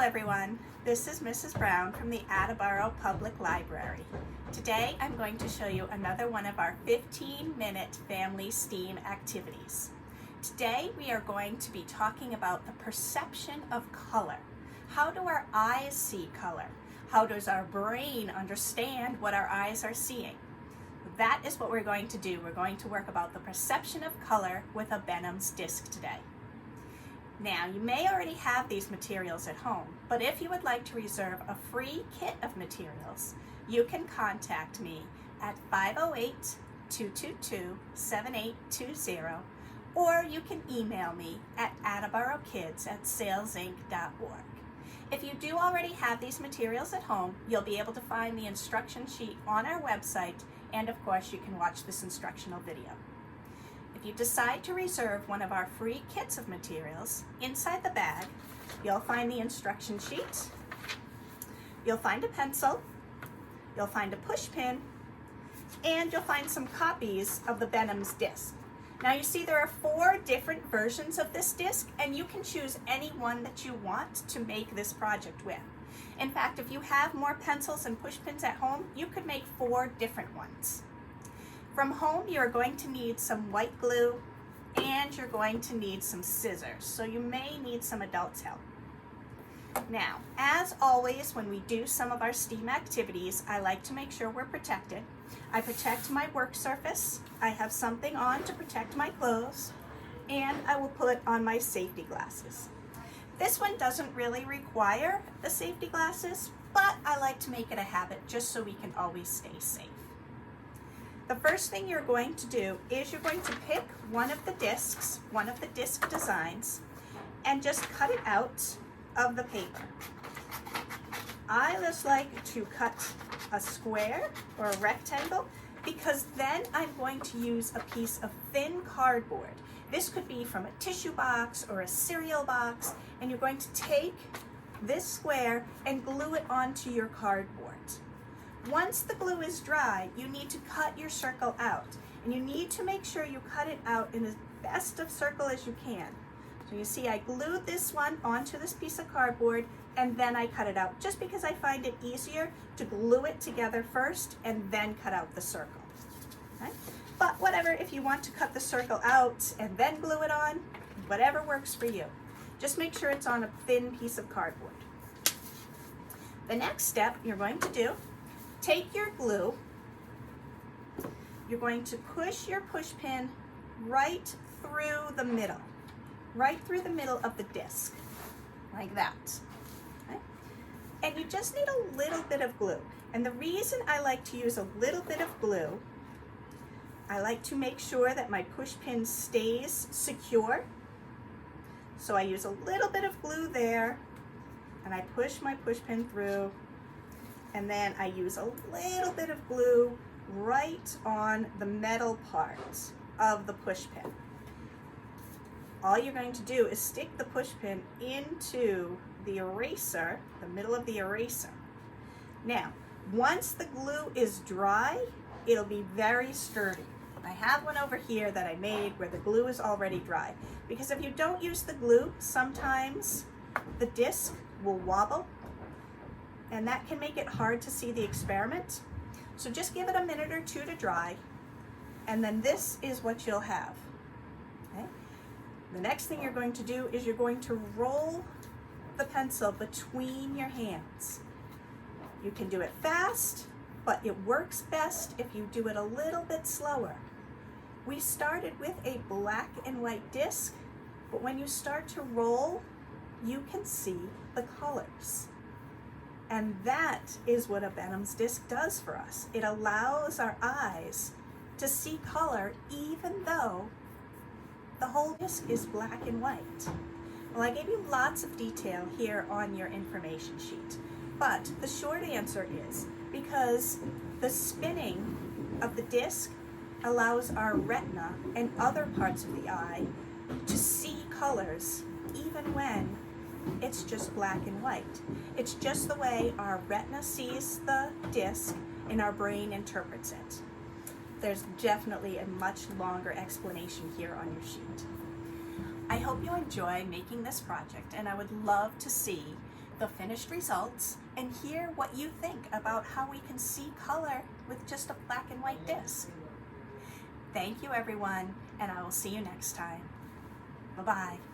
everyone, this is Mrs. Brown from the Attleboro Public Library. Today I'm going to show you another one of our 15-minute family STEAM activities. Today we are going to be talking about the perception of color. How do our eyes see color? How does our brain understand what our eyes are seeing? That is what we're going to do. We're going to work about the perception of color with a Benham's disc today. Now, you may already have these materials at home, but if you would like to reserve a free kit of materials, you can contact me at 508-222-7820, or you can email me at attleborokids@salesinc.org. If you do already have these materials at home, you'll be able to find the instruction sheet on our website, and of course you can watch this instructional video. If you decide to reserve one of our free kits of materials, inside the bag, you'll find the instruction sheet, you'll find a pencil, you'll find a push pin, and you'll find some copies of the Benham's disc. Now you see there are 4 different versions of this disc, and you can choose any one that you want to make this project with. In fact, if you have more pencils and push pins at home, you could make 4 different ones. From home, you're going to need some white glue and you're going to need some scissors, so you may need some adults' help. Now, as always, when we do some of our STEAM activities, I like to make sure we're protected. I protect my work surface, I have something on to protect my clothes, and I will put on my safety glasses. This one doesn't really require the safety glasses, but I like to make it a habit just so we can always stay safe. The first thing you're going to do is you're going to pick one of the discs, one of the disc designs, and just cut it out of the paper. I just like to cut a square or a rectangle because then I'm going to use a piece of thin cardboard. This could be from a tissue box or a cereal box, and you're going to take this square and glue it onto your cardboard. Once the glue is dry, you need to cut your circle out, and you need to make sure you cut it out in as best of circle as you can. So you see I glued this one onto this piece of cardboard and then I cut it out, just because I find it easier to glue it together first and then cut out the circle. Okay? But whatever, if you want to cut the circle out and then glue it on, whatever works for you. Just make sure it's on a thin piece of cardboard. The next step you're going to do, take your glue, you're going to push your push pin right through the middle of the disc, like that. Okay? And you just need a little bit of glue. And the reason I like to use a little bit of glue, I like to make sure that my push pin stays secure. So I use a little bit of glue there, and I push my push pin through, and then I use a little bit of glue right on the metal part of the push pin. All you're going to do is stick the push pin into the eraser, the middle of the eraser. Now, once the glue is dry, it'll be very sturdy. I have one over here that I made where the glue is already dry, because if you don't use the glue, sometimes the disc will wobble, and that can make it hard to see the experiment. So just give it a minute or 2 to dry, and then this is what you'll have. Okay? The next thing you're going to do is you're going to roll the pencil between your hands. You can do it fast, but it works best if you do it a little bit slower. We started with a black and white disc, but when you start to roll, you can see the colors. And that is what a Benham's disc does for us. It allows our eyes to see color even though the whole disc is black and white. Well, I gave you lots of detail here on your information sheet, but the short answer is because the spinning of the disc allows our retina and other parts of the eye to see colors even when it's just black and white. It's just the way our retina sees the disc and our brain interprets it. There's definitely a much longer explanation here on your sheet. I hope you enjoy making this project, and I would love to see the finished results and hear what you think about how we can see color with just a black and white disc. Thank you everyone, and I will see you next time. Bye-bye.